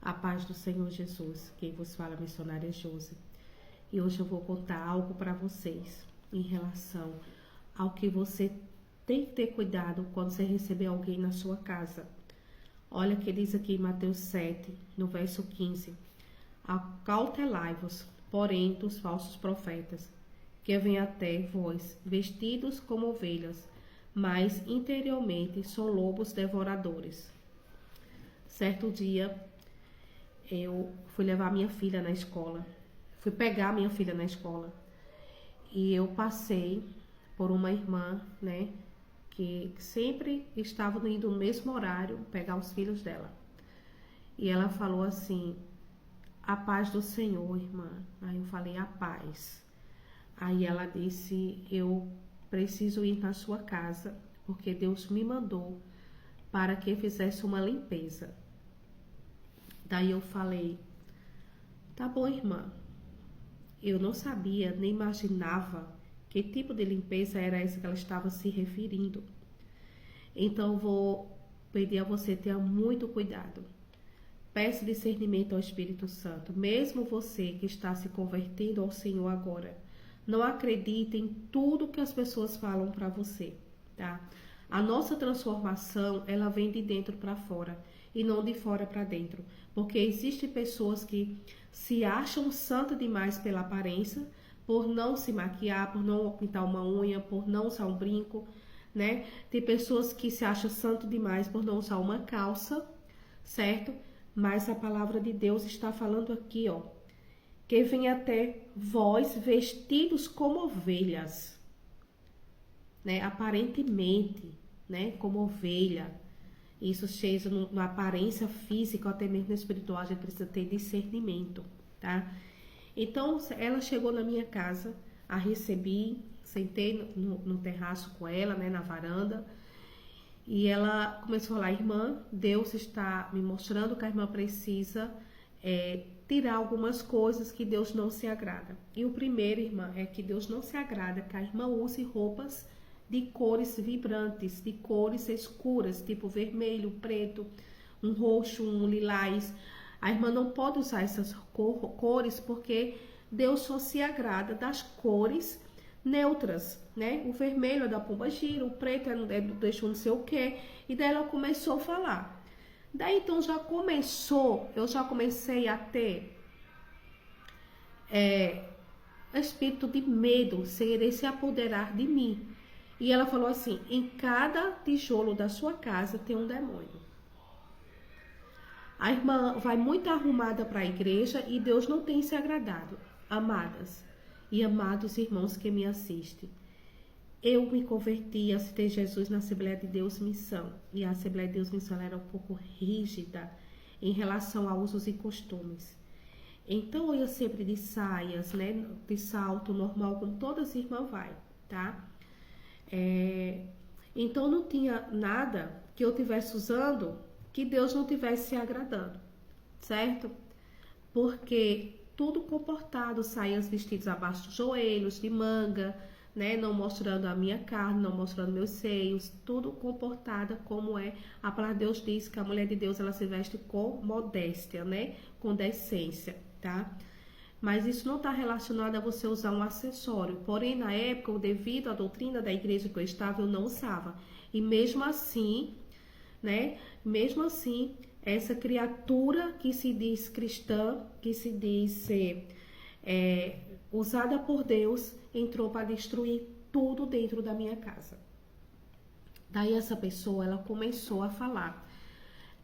A paz do Senhor Jesus. Quem vos fala, missionária Josi. E hoje eu vou contar algo para vocês em relação ao que você tem que ter cuidado quando você receber alguém na sua casa. Olha que diz aqui em Mateus 7, no verso 15. Acautelai-vos, porém, dos falsos profetas, que vêm até vós, vestidos como ovelhas, mas interiormente são lobos devoradores. Certo dia, eu fui levar minha filha na escola. Fui pegar minha filha na escola. E eu passei por uma irmã, né, que sempre estava indo no mesmo horário pegar os filhos dela. E ela falou assim: a paz do Senhor, irmã. Aí eu falei: a paz. Aí ela disse: eu preciso ir na sua casa, porque Deus me mandou para que fizesse uma limpeza. Daí eu falei: tá bom, irmã. Eu não sabia, nem imaginava que tipo de limpeza era essa que ela estava se referindo. Então eu vou pedir a você ter muito cuidado. Peça discernimento ao Espírito Santo. Mesmo você que está se convertendo ao Senhor agora, não acredite em tudo que as pessoas falam para você, tá? A nossa transformação, ela vem de dentro para fora e não de fora para dentro. Porque existem pessoas que se acham santas demais pela aparência, por não se maquiar, por não pintar uma unha, por não usar um brinco, né? Tem pessoas que se acham santo demais por não usar uma calça, certo? Mas a palavra de Deus está falando aqui, ó, que vem até vós vestidos como ovelhas, né? Aparentemente, né? Como ovelha. Isso seja na aparência física ou até mesmo espiritual, a gente precisa ter discernimento, tá? Então, ela chegou na minha casa, a recebi, sentei no terraço com ela, né, na varanda, e ela começou a falar: irmã, Deus está me mostrando que a irmã precisa tirar algumas coisas que Deus não se agrada. E o primeiro, irmã, é que Deus não se agrada que a irmã use roupas de cores vibrantes, de cores escuras, tipo vermelho, preto, um roxo, um lilás. A irmã não pode usar essas cores porque Deus só se agrada das cores neutras, né? O vermelho é da pomba-gira, o preto é deixa não sei o que. E daí ela começou a falar. Daí então eu já comecei a ter espírito de medo, querer se apoderar de mim. E ela falou assim: em cada tijolo da sua casa tem um demônio. A irmã vai muito arrumada para a igreja e Deus não tem se agradado. Amadas e amados irmãos que me assistem, eu me converti a aceitei Jesus na Assembleia de Deus Missão. E a Assembleia de Deus Missão era um pouco rígida em relação a usos e costumes. Então eu ia sempre de saias, né, de salto normal, como todas as irmãs vai, tá? Então não tinha nada que eu estivesse usando que Deus não estivesse se agradando, certo? Porque tudo comportado, saias vestidas abaixo dos joelhos, de manga, né? Não mostrando a minha carne, não mostrando meus seios, tudo comportada como é. A palavra de Deus diz que a mulher de Deus, ela se veste com modéstia, né? Com decência, tá? Mas isso não está relacionado a você usar um acessório. Porém, na época, devido à doutrina da igreja que eu estava, eu não usava. E mesmo assim, né? Mesmo assim, essa criatura que se diz cristã, que se diz ser usada por Deus, entrou para destruir tudo dentro da minha casa. Daí essa pessoa, ela começou a falar: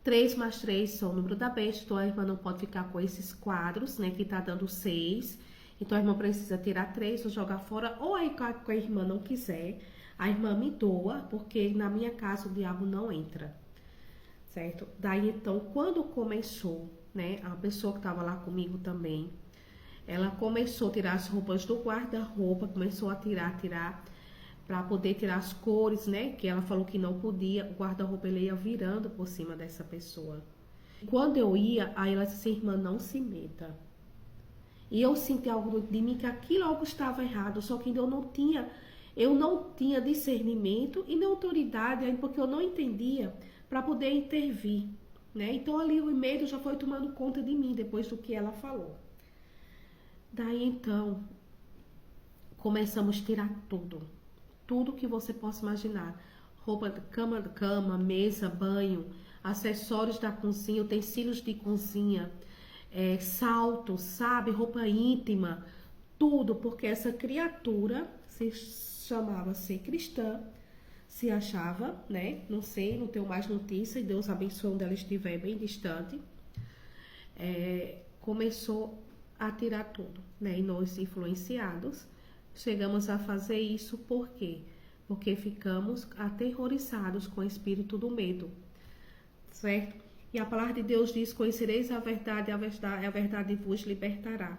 3 mais 3 são o número da besta, então a irmã não pode ficar com esses quadros, né, que tá dando 6. Então a irmã precisa tirar 3 ou jogar fora, ou aí a irmã não quiser, a irmã me doa, porque na minha casa o diabo não entra, certo? Daí então, quando começou, né, a pessoa que estava lá comigo também, ela começou a tirar as roupas do guarda-roupa, começou a tirar, para poder tirar as cores, né? Que ela falou que não podia, o guarda-roupa ele ia virando por cima dessa pessoa. Quando eu ia, aí ela disse: irmã, não se meta. E eu senti algo de mim que aquilo algo estava errado, só que eu não tinha discernimento e nem autoridade, porque eu não entendia para poder intervir, né? Então ali o medo já foi tomando conta de mim depois do que ela falou. Daí então começamos a tirar tudo que você possa imaginar, roupa de cama, mesa, banho, acessórios da cozinha, utensílios de cozinha, salto, sabe, roupa íntima, tudo, porque essa criatura se chamava ser cristã, se achava, né? Não sei, não tenho mais notícia, e Deus abençoe onde ela estiver, bem distante. Começou a tirar tudo, né? E nós, influenciados, chegamos a fazer isso por quê? Porque ficamos aterrorizados com o espírito do medo, certo? E a palavra de Deus diz: conhecereis a verdade vos libertará.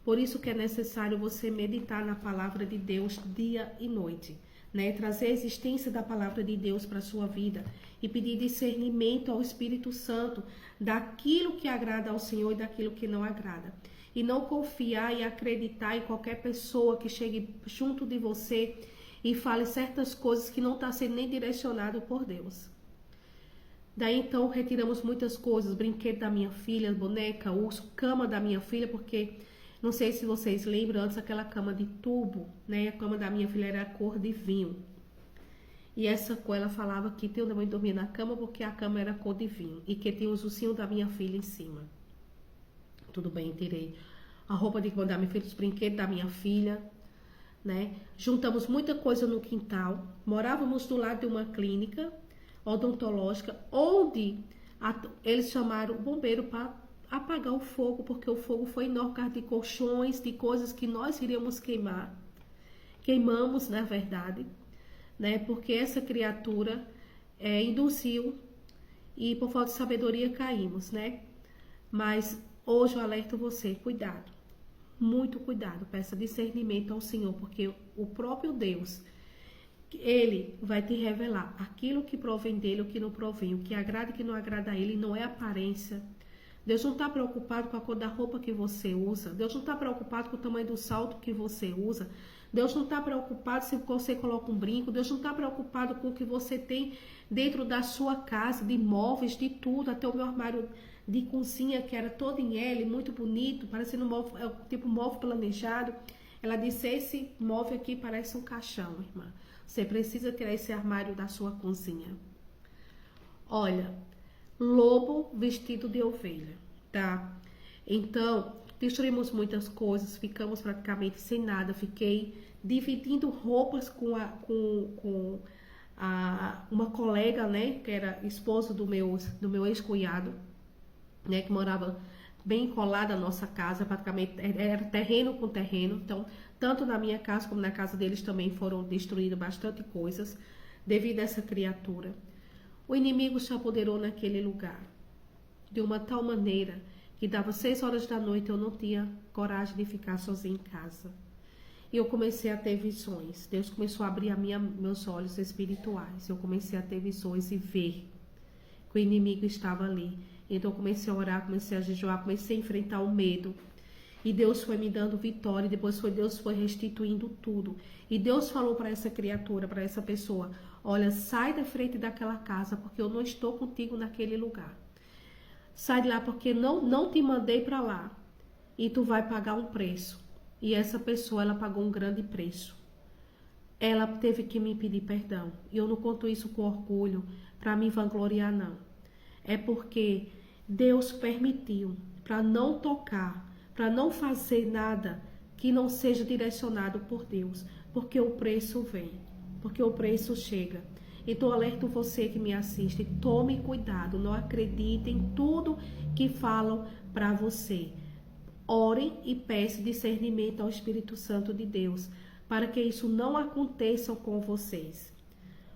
Por isso que é necessário você meditar na palavra de Deus dia e noite, né? Trazer a existência da palavra de Deus para a sua vida e pedir discernimento ao Espírito Santo daquilo que agrada ao Senhor e daquilo que não agrada. E não confiar e acreditar em qualquer pessoa que chegue junto de você e fale certas coisas que não está sendo nem direcionado por Deus. Daí então retiramos muitas coisas, brinquedo da minha filha, boneca, urso, cama da minha filha, porque não sei se vocês lembram, antes aquela cama de tubo, né? A cama da minha filha era cor de vinho. E essa cor, ela falava que tem o demônio dormir na cama porque a cama era cor de vinho e que tinha os ursinhos da minha filha em cima. Tudo bem, tirei a roupa de cama da minha filha, os brinquedos da minha filha, né? Juntamos muita coisa no quintal, morávamos do lado de uma clínica odontológica, onde eles chamaram o bombeiro para apagar o fogo, porque o fogo foi enorme, por causa de colchões, de coisas que nós iríamos queimar. Queimamos, na verdade, né? Porque essa criatura induziu e por falta de sabedoria caímos, né? Mas hoje eu alerto você, cuidado, muito cuidado, peça discernimento ao Senhor, porque o próprio Deus, Ele vai te revelar aquilo que provém dele, o que não provém, o que agrada e o que não agrada a Ele, não é aparência. Deus não está preocupado com a cor da roupa que você usa, Deus não está preocupado com o tamanho do salto que você usa, Deus não está preocupado se você coloca um brinco, Deus não está preocupado com o que você tem dentro da sua casa, de móveis, de tudo, até o meu armário de cozinha, que era todo em L, muito bonito, parecendo um móvel, tipo móvel planejado. Ela disse: esse móvel aqui parece um caixão, irmã. Você precisa tirar esse armário da sua cozinha. Olha, lobo vestido de ovelha, tá? Então, destruímos muitas coisas, ficamos praticamente sem nada. Fiquei dividindo roupas com uma colega, né? Que era esposa do meu ex-cunhado, né? Que morava bem colada à nossa casa, praticamente era terreno com terreno. Então, tanto na minha casa como na casa deles também foram destruídas bastante coisas devido a essa criatura. O inimigo se apoderou naquele lugar de uma tal maneira que dava 6 horas da noite, eu não tinha coragem de ficar sozinha em casa. E eu comecei a ter visões. Deus começou a abrir meus olhos espirituais. Eu comecei a ter visões e ver que o inimigo estava ali. Então eu comecei a orar, comecei a jejuar, comecei a enfrentar o medo. E Deus foi me dando vitória, e depois Deus foi restituindo tudo. E Deus falou para essa criatura, para essa pessoa: olha, sai da frente daquela casa, porque eu não estou contigo naquele lugar. Sai de lá, porque não te mandei para lá. E tu vai pagar um preço. E essa pessoa, ela pagou um grande preço. Ela teve que me pedir perdão. E eu não conto isso com orgulho, para me vangloriar, não. É porque Deus permitiu, para não tocar, para não fazer nada que não seja direcionado por Deus, porque o preço vem, porque o preço chega. Então alerto você que me assiste, tome cuidado, não acredite em tudo que falam para você. Orem e peçam discernimento ao Espírito Santo de Deus, para que isso não aconteça com vocês.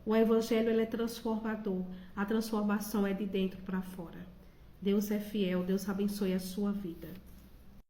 O Evangelho, ele é transformador, a transformação é de dentro para fora. Deus é fiel, Deus abençoe a sua vida.